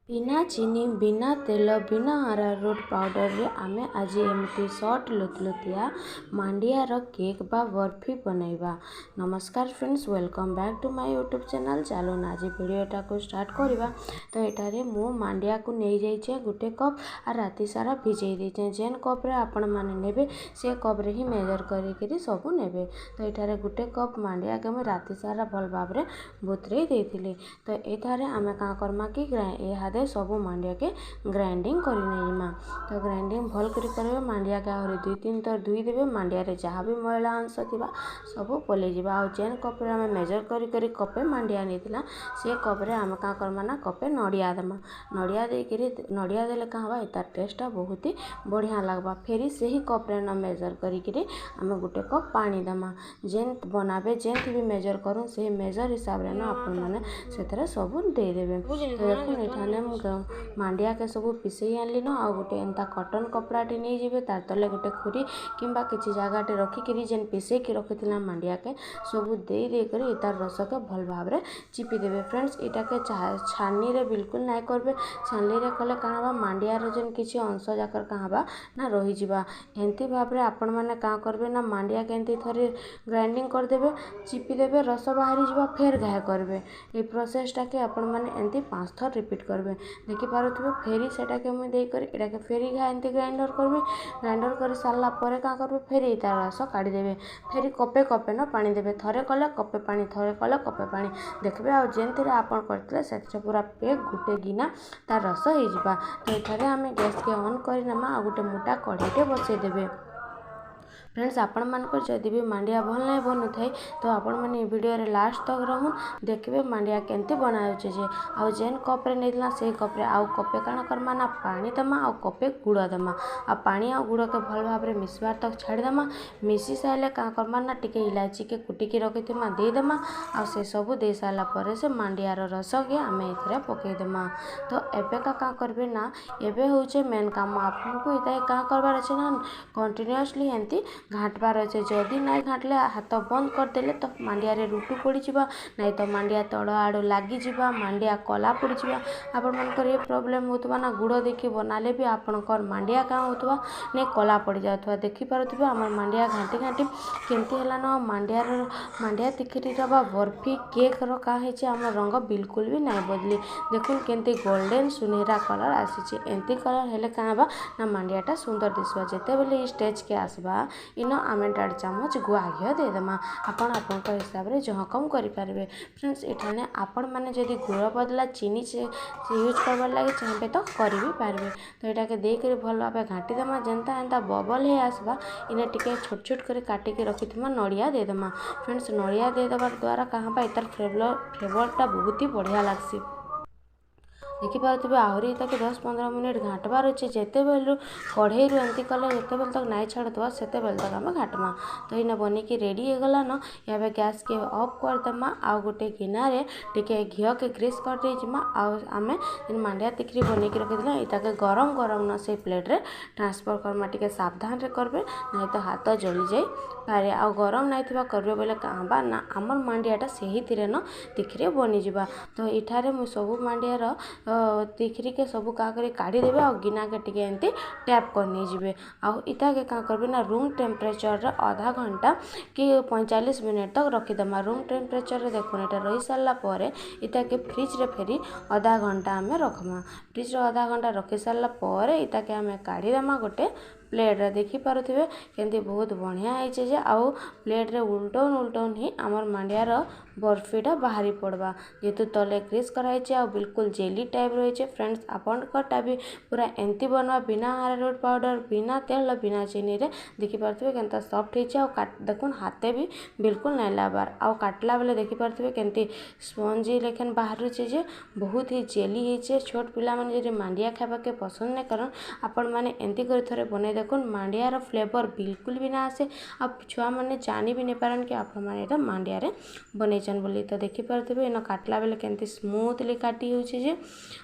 बिना चीनी बिना तेल बिना अरारोट पाउडर रे आमे आज एमती सर्ट लुतलुतिया मांडियार केक बा बर्फी बनैबा। नमस्कार friends, welcome back to my YouTube channel. चलो आज वीडियोटा को स्टार्ट करवा। तो एठारे मु मांडिया को नहीं जाइए गोटे कप और राति सारा भिजई देचे। जेन कप रे आपण माने नेबे से कप रे ही मेजर करी सब नेबे। तो एठारे गोटे कप मांडिया के मैं राति सारा भल भाव रे बतुरई देथिली। तो एठारे आमे का करमा कि सब मांडिया के ग्राइंडिंग कर नहीं। तो ग्राइंडिंग भल कर मांडिया के आहरी 2-3 थर धुई देवे। मांडिया रे जहाँ भी मैला अंश थिबा सब पलि जिबा। आ जेन कप रे आमे मेजर करी कपे मांडिया नेतिला से कप रे आमे का करमा ना कपे नड़िया देमा। नड़िया नड़िया देले का हवा तार टेस्टा बहुत ही बढ़िया लगबा। फेरी से ही कप रे ना मेजर करी आमे गुटे कप पानी देमा। जेन बनाबे जेन भी मेजर करूँ से मेजर हिसाब रे ना आपण माने सेतरे सब दे देबे। देखो एठाने मांडिया के सब पिसई आनली न। आ गोटे एंता कटन कपड़ाटी नहीं जीवे तार तले गोटे खुरी किंबा किसी जगह रखिकी जेन पिसई की रखी मांडिया के सब दे कर तार रस के भल भाव रे चिपी देवे। फ्रेंड्स इटा के छानी रे बिल्कुल नाई करबे। छानी रे कले का हवा मांडिया रे जेन किसी अंश जाकर का हवा ना रही जिबा। एंती भाव रे आपण माने का करबे ना मांडिया के एंती थरे ग्राइंडिंग कर देबे, चिपी देबे, रस बाहरी जिबा, फेर घाय करबे। ए प्रोसेसटा के आपण माने एंती 5 थर रिपीट करबे। देखि पारुथबे फेरी सेटा के मुई देई करी एटा के फेरी घा एंती ग्राइंडर करबे। ग्राइंडर कर सारला परे का करबे फेरी तार रस काढी देबे। फेरी कपे कपे न पानी देबे। थरे कले कपे पानी, थरे कले कपे पानी देखबे। आ जेंतिरे आपण करथिले सेटा पूरा पेक गुटे गिना तार रस हे जिबा। तो एठारे आमे गैस के ऑन करी नमा। आ गुटे मोटा कढ़ीटे बसई देबे। फ्रेंड्स आपण मानकर जदि भी मांडिया भल नहीं बनु थाई तो आपण माने वीडियो रे लास्ट तक रहून देखबे मांडिया केंती बनाउचे जे। आ जेन कप रे नेतला से कप रे आउ कपे काना करमा ना पानी दमा आ कपे गुड़ दमा। आ पानी आ गुड़ के भल भाव रे मिसवार तक छाड़ी दमा। मिसी साइले का करमा ना टिके इलायची के कुटी के रखि थिमा दे दमा। आ से सब दे साला परे से मांडिया रो रस के आमे एथरे पके दमा। तो एबे का करबे ना एबे होचे मेन काम। आपन को इता का करबार अछि ना कंटीन्यूअसली एंती घाटबार अच्छे। जदि नाई घाटले हाथ बंद करदेले तो मांडिया रे रुटू पड़ी जिबा, नाई तो मांडिया तड़ आड़ लगी जिबा, मांडिया कला पड़ी जिबा। आपण मानकर ये प्रॉब्लम होतबा ना गुड़ देखि बनाले भी आपनकर मांडिया का होतबा ने कला पड़ी जातबा। देखि पारुथबे हमर मांडिया घाटी घाटी केमती हला ना। मांडिया तिकरी बा बर्फी केक रो का हेचे हमर रंग बिल्कुल भी नाई बदली। देखुन केमती गोल्डन सुनहरा कलर आसीचे। एंती कलर हेले का बा ना मांडियाटा सुंदर दिसबा। जेते बेले स्टेज के आसबा इन आमे 1.5 चामच गुआ घी दे दमा। आपण हिसाब रे जहाँ कम करि पारबे। फ्रेंड्स एठाने आपण माने जदि गुड़ बदला चीनी से यूज करबार लगे चाहबे तो करि भी पारबे। तो एटा के दे कर भल भाबे घाटी दमा। जेंता एंता बबल हे आसबा इने टिके छोट छोट कर काटी के रखि थिमा नड़िया दे दमा। फ्रेंड्स नड़िया दे दबार द्वारा कहाँ बा इतार फ्लेवरटा बहुत ही बढ़िया लागसी। देखि पारुथबे आहरी ताके 10-15 मिनिट घाटबार अच्छे। जेते बेलू कढ़ई रू एंती कले जेते बेल तक नाई छाड़ुवा सेते बेल तक आमे घाटमा। तो इना बनिकी रेडी हो गला न। याबे गैस के ऑफ कर दमा। आ गोटे गिना रे टिके घी के ग्रीस कर दे जिमा। आ आमे इन मांडिया तिकरी बनिकी रखिदिला इताके गरम गरम न से प्लेट रे ट्रांसफर करमा। टिके सावधान रे करबे नहीं तो हाथ जली जाई पारे। आ गरम नाई थिबा करबे बोले काबा ना हमर मांडियाटा सही थिरे न तिकरी बनी जिबा। तो इठारे मु सब मांडिया रो तिखरी के सब का करे काढ़ी देबे। आ गिना के टिके एंती टैप कर नहीं जिबे। आ इता के का करबे ना रूम टेम्परेचर रे आधा घंटा कि 45 मिनट तक रखी दमा। रूम टेम्परेचर रे देखो एटा रही सारला परे इता के फ्रिज रे फेरी आधा घंटा आमे रखमा। फ्रिज रे आधा घंटा रखी सारला परे इता के आमे काढ़ी दमा गोटे प्लेट रे। देखि पारुथबे केंती बहुत बढ़िया आइचे जे। आउ प्लेट रे उल्टौन ही हमर मांडिया रो बर्फीटा बाहरी पड़वा। जेतु तले ग्रीस कराइचे आ बिल्कुल जेली टाइप रहिचे। फ्रेंड्स आपनकटा भी पूरा एंती बनवा बिना अरारोट पाउडर, बिना तेल, बिना चीनी रे। देखि पारुथबे केंता सॉफ्ट हेचे। आ देखुन हाथे भी बिल्कुल नाई लाबार। आ काटला बेले देखि पारुथबे केंती स्पंजी लेखन बाहरुचे जे बहुत ही जेली हेचे। छोट पिला माने जे मांडिया खाबा के पसंद नै करन आपण माने एंती कर थरे बने देखुन मांडिया रो फ्लेवर बिल्कुल भी ना आसे। आ छुआ माने जानी भी नै पारन कि आपण माने एटा मांडिया रे बनैछन बोली। तो देखि पारुथबे इन काटला बेले केंती स्मूथली काटी होउचे जे।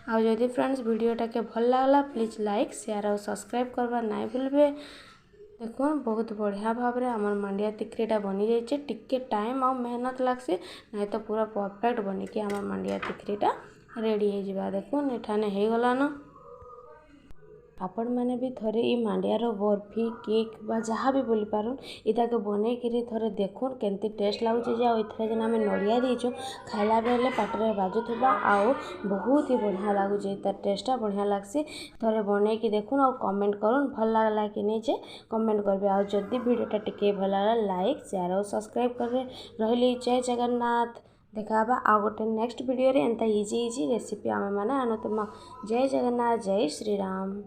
आ जदि फ्रेंड्स वीडियोटा के भल लागला प्लीज लाइक शेयर और सब्सक्राइब करबा नाई भूलबे। देखो बहुत बढ़िया भाव रे हमर मांडिया तिकरीटा बनी जाइए। टिके टाइम और मेहनत लागसी नहीं तो पूरा परफेक्ट बनी कि हमर मांडिया तिकरीटा रेडी हो देखुन एठाने हो गलान। आपण मैंने भी थरे ई मांडियार बर्फी केक बा जहाँ भी बोली पारुन इटा के बने कि थरे देखुन केमती टेस्ट लगुचे जे इथरे जेन आम नड़िया देचु खाइला बेले पाटरे बाजुथबा आउ बहुत ही बढ़िया लगुचे तार टेस्टा बढ़िया लगसी। थरे बने कि देखुन आउ कमेंट करुन भल लागला कि नहीं जे कमेंट करबे। आ जदि वीडियोटा टिके भल लागला लाइक शेयर और सब्सक्राइब करे रहिली। जय जगन्नाथ। देखा आ गोटे नेक्स्ट वीडियो रे एंता इजी रेसिपी आम मैंने आनुतमा। जय जगन्नाथ जय श्री राम।